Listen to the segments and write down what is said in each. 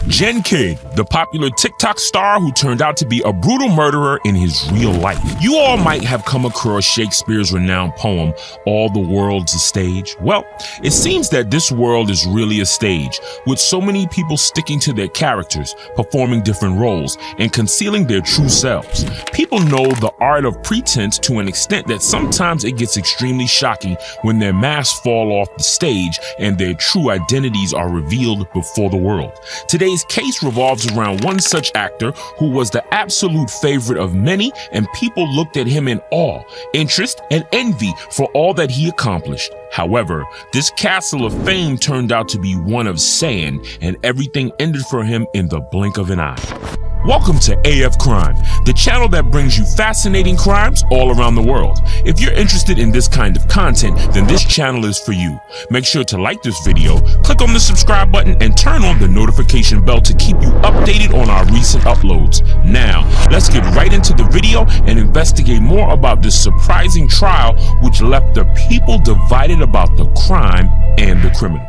JinnKid, the popular TikTok star who turned out to be a brutal murderer in his real life. You all might have come across Shakespeare's renowned poem, All the World's a Stage. Well, it seems that this world is really a stage, with so many people sticking to their characters, performing different roles, and concealing their true selves. People know the art of pretense to an extent that sometimes it gets extremely shocking when their masks fall off the stage and their true identities are revealed before the world. Today's case revolves around one such actor who was the absolute favorite of many, and people looked at him in awe, interest, and envy for all that he accomplished. However, this castle of fame turned out to be one of sand, and everything ended for him in the blink of an eye. Welcome to AF Crime, the channel that brings you fascinating crimes all around the world. If you're interested in this kind of content, then this channel is for you. Make sure to like this video, click on the subscribe button, and turn on the notification bell to keep you updated on our recent uploads. Now, let's get right into the video and investigate more about this surprising trial which left the people divided about the crime and the criminal.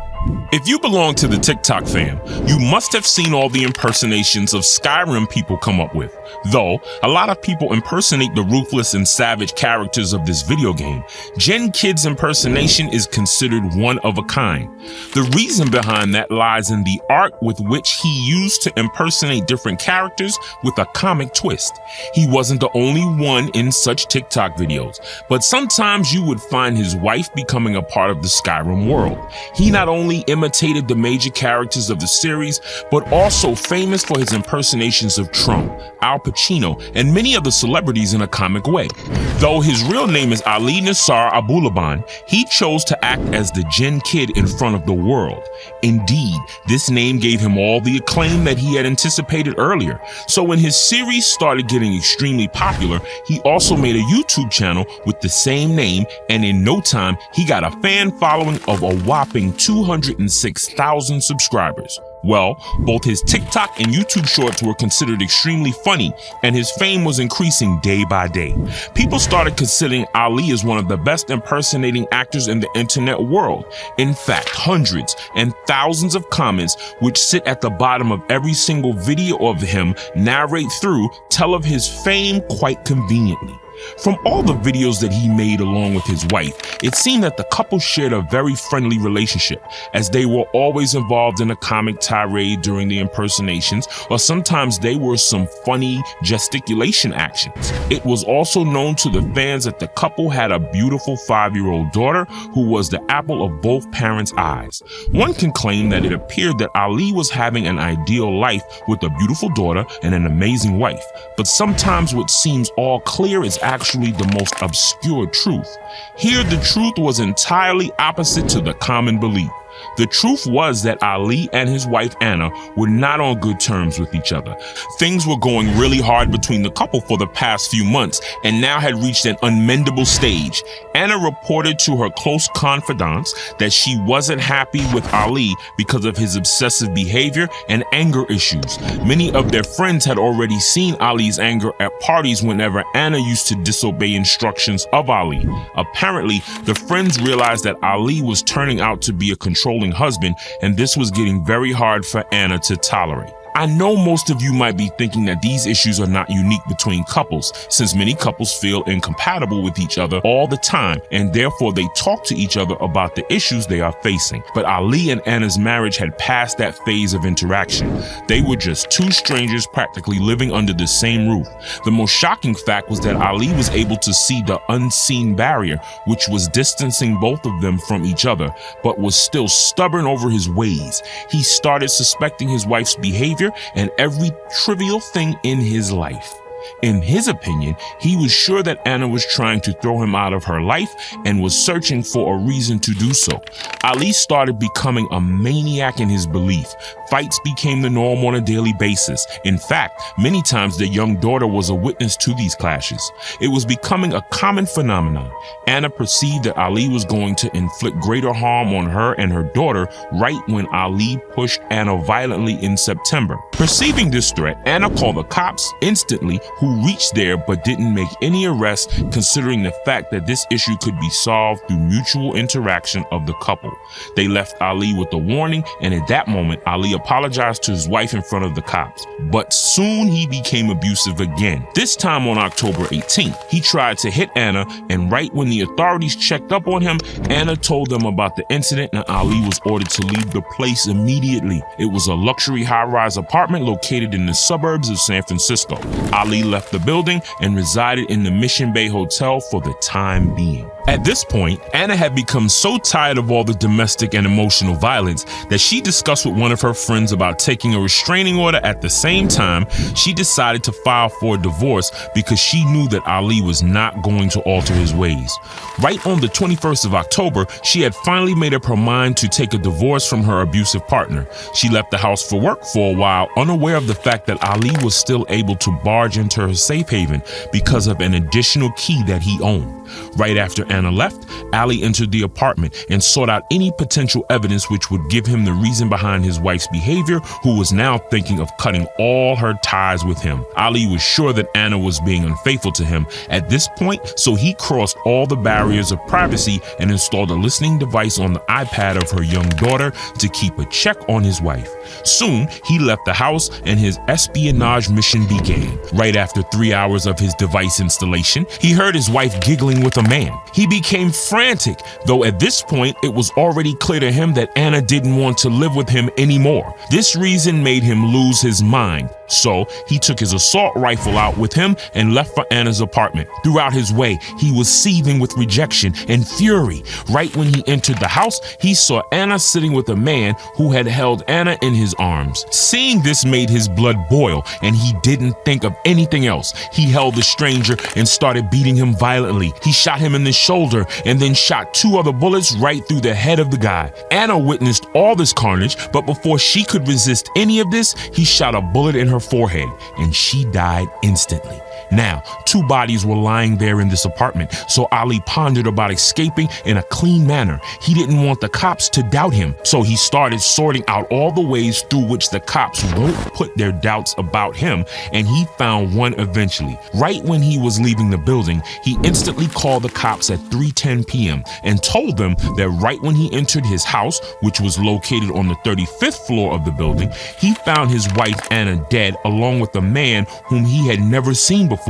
If you belong to the TikTok fam, you must have seen all the impersonations of Skyrim people come up with. Though a lot of people impersonate the ruthless and savage characters of this video game, JinnKid's impersonation is considered one of a kind. The reason behind that lies in the art with which he used to impersonate different characters with a comic twist. He wasn't the only one in such TikTok videos, but sometimes you would find his wife becoming a part of the Skyrim world. He not only imitated the major characters of the series, but also famous for his impersonations of Trump, Al Pacino, and many other celebrities in a comic way. Though his real name is Ali Nassar Abulaban, he chose to act as the JinnKid in front of the world. Indeed, this name gave him all the acclaim that he had anticipated earlier. So when his series started getting extremely popular, he also made a YouTube channel with the same name, and in no time, he got a fan following of a whopping 206,000 subscribers. Well, both his TikTok and YouTube shorts were considered extremely funny, and his fame was increasing day by day. People started considering Ali as one of the best impersonating actors in the internet world. In fact, hundreds and thousands of comments, which sit at the bottom of every single video of him narrate through, tell of his fame quite conveniently. From all the videos that he made along with his wife, it seemed that the couple shared a very friendly relationship, as they were always involved in a comic tirade during the impersonations, or sometimes they were some funny gesticulation actions. It was also known to the fans that the couple had a beautiful 5-year-old daughter who was the apple of both parents' eyes. One can claim that it appeared that Ali was having an ideal life with a beautiful daughter and an amazing wife, but sometimes what seems all clear is actually the most obscure truth. Here, the truth was entirely opposite to the common belief. The truth was that Ali and his wife Anna were not on good terms with each other. Things were going really hard between the couple for the past few months and now had reached an unmendable stage. Anna reported to her close confidants that she wasn't happy with Ali because of his obsessive behavior and anger issues. Many of their friends had already seen Ali's anger at parties whenever Anna used to disobey instructions of Ali. Apparently, the friends realized that Ali was turning out to be a controlling husband, and this was getting very hard for Anna to tolerate. I know most of you might be thinking that these issues are not unique between couples, since many couples feel incompatible with each other all the time, and therefore they talk to each other about the issues they are facing. But Ali and Anna's marriage had passed that phase of interaction. They were just two strangers practically living under the same roof. The most shocking fact was that Ali was able to see the unseen barrier, which was distancing both of them from each other, but was still stubborn over his ways. He started suspecting his wife's behavior and every trivial thing in his life. In his opinion, he was sure that Anna was trying to throw him out of her life and was searching for a reason to do so. Ali started becoming a maniac in his belief. Fights became the norm on a daily basis. In fact, many times their young daughter was a witness to these clashes. It was becoming a common phenomenon. Anna perceived that Ali was going to inflict greater harm on her and her daughter right when Ali pushed Anna violently in September. Perceiving this threat, Anna called the cops instantly who reached there but didn't make any arrests, considering the fact that this issue could be solved through mutual interaction of the couple. They left Ali with a warning, and at that moment, Ali apologized to his wife in front of the cops. But soon he became abusive again. This time on October 18th, he tried to hit Anna, and right when the authorities checked up on him, Anna told them about the incident and Ali was ordered to leave the place immediately. It was a luxury high-rise apartment located in the suburbs of San Francisco. Ali left the building and resided in the Mission Bay Hotel for the time being. At this point, Anna had become so tired of all the domestic and emotional violence that she discussed with one of her friends about taking a restraining order. At the same time, she decided to file for a divorce because she knew that Ali was not going to alter his ways. Right on the 21st of October, she had finally made up her mind to take a divorce from her abusive partner. She left the house for work for a while, unaware of the fact that Ali was still able to barge into her safe haven because of an additional key that he owned. Right after Anna left, Ali entered the apartment and sought out any potential evidence which would give him the reason behind his wife's behavior, who was now thinking of cutting all her ties with him. Ali was sure that Anna was being unfaithful to him at this point, so he crossed all the barriers of privacy and installed a listening device on the iPad of her young daughter to keep a check on his wife. Soon, he left the house and his espionage mission began. Right after 3 hours of his device installation, he heard his wife giggling with a man. He became frantic, though at this point it was already clear to him that Anna didn't want to live with him anymore. This reason made him lose his mind. So he took his assault rifle out with him and left for Anna's apartment. Throughout his way, he was seething with rejection and fury. Right when he entered the house, he saw Anna sitting with a man who had held Anna in his arms. Seeing this made his blood boil, and he didn't think of anything else. He held the stranger and started beating him violently. He shot him in the shoulder and then shot 2 other bullets right through the head of the guy. Anna witnessed all this carnage, but before she could resist any of this, he shot a bullet in her forehead, and she died instantly. Now, 2 bodies were lying there in this apartment, so Ali pondered about escaping in a clean manner. He didn't want the cops to doubt him, so he started sorting out all the ways through which the cops won't put their doubts about him, and he found one eventually. Right when he was leaving the building, he instantly called the cops at 3:10 p.m. and told them that right when he entered his house, which was located on the 35th floor of the building, he found his wife Anna dead along with a man whom he had never seen before.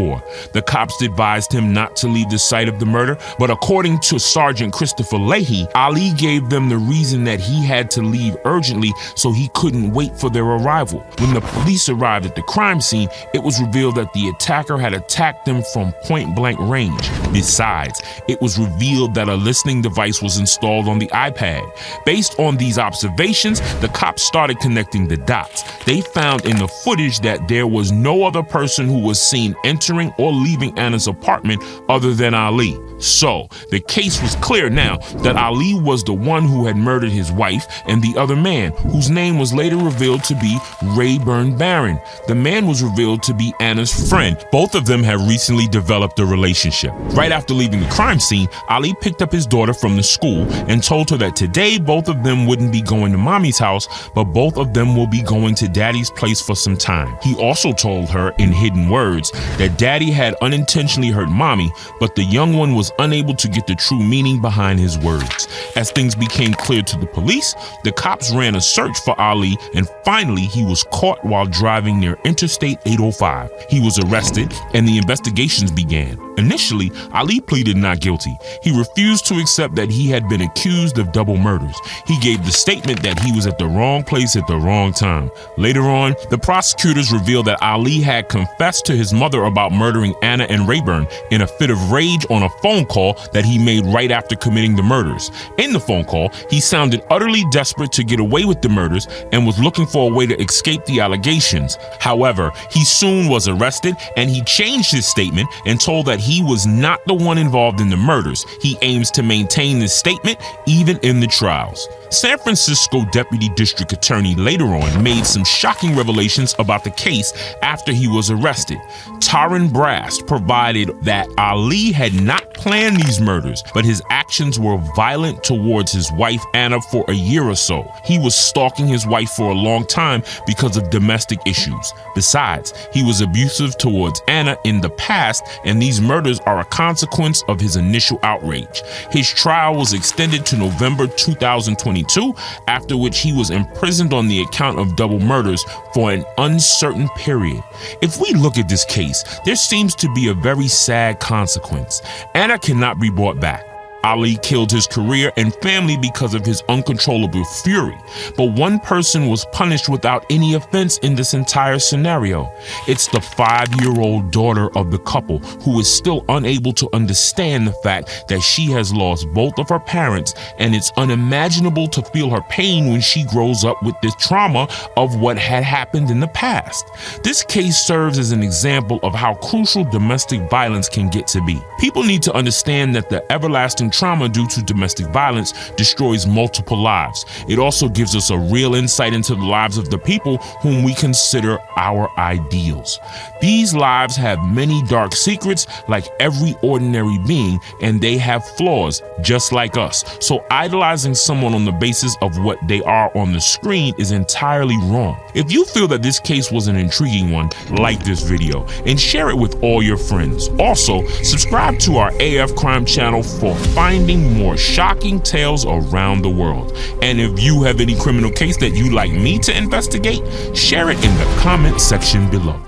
The cops advised him not to leave the site of the murder, but according to Sergeant Christopher Leahy, Ali gave them the reason that he had to leave urgently so he couldn't wait for their arrival. When the police arrived at the crime scene, it was revealed that the attacker had attacked them from point-blank range. Besides, it was revealed that a listening device was installed on the iPad. Based on these observations, the cops started connecting the dots. They found in the footage that there was no other person who was seen entering or leaving Anna's apartment other than Ali. So, the case was clear now that Ali was the one who had murdered his wife and the other man, whose name was later revealed to be Rayburn Barron. The man was revealed to be Anna's friend. Both of them had recently developed a relationship. Right after leaving the crime scene, Ali picked up his daughter from the school and told her that today both of them wouldn't be going to mommy's house, but both of them will be going to daddy's place for some time. He also told her in hidden words that daddy had unintentionally hurt mommy, but the young one was unable to get the true meaning behind his words. As things became clear to the police, the cops ran a search for Ali, and finally he was caught while driving near Interstate 805. He was arrested and the investigations began. Initially, Ali pleaded not guilty. He refused to accept that he had been accused of double murders. He gave the statement that he was at the wrong place at the wrong time. Later on, the prosecutors revealed that Ali had confessed to his mother about murdering Anna and Rayburn in a fit of rage on a phone call that he made right after committing the murders. In the phone call, he sounded utterly desperate to get away with the murders and was looking for a way to escape the allegations. However, he soon was arrested and he changed his statement and told that he was not the one involved in the murders. He aims to maintain this statement even in the trials. San Francisco Deputy District Attorney later on made some shocking revelations about the case after he was arrested. Taryn Brast provided that Ali had not planned these murders, but his actions were violent towards his wife Anna for a year or so. He was stalking his wife for a long time because of domestic issues. Besides, he was abusive towards Anna in the past, and these murders are a consequence of his initial outrage. His trial was extended to November 2022, after which he was imprisoned on the account of double murders for an uncertain period. If we look at this case, there seems to be a very sad consequence. Anna cannot be brought back. Ali killed his career and family because of his uncontrollable fury, but one person was punished without any offense in this entire scenario. It's the 5-year-old daughter of the couple, who is still unable to understand the fact that she has lost both of her parents, and it's unimaginable to feel her pain when she grows up with this trauma of what had happened in the past. This case serves as an example of how crucial domestic violence can get to be. People need to understand that the everlasting trauma due to domestic violence destroys multiple lives. It also gives us a real insight into the lives of the people whom we consider our ideals. These lives have many dark secrets like every ordinary being, and they have flaws just like us. So idolizing someone on the basis of what they are on the screen is entirely wrong. If you feel that this case was an intriguing one, like this video and share it with all your friends. Also, subscribe to our AF Crime channel for finding more shocking tales around the world. And if you have any criminal case that you'd like me to investigate, share it in the comment section below.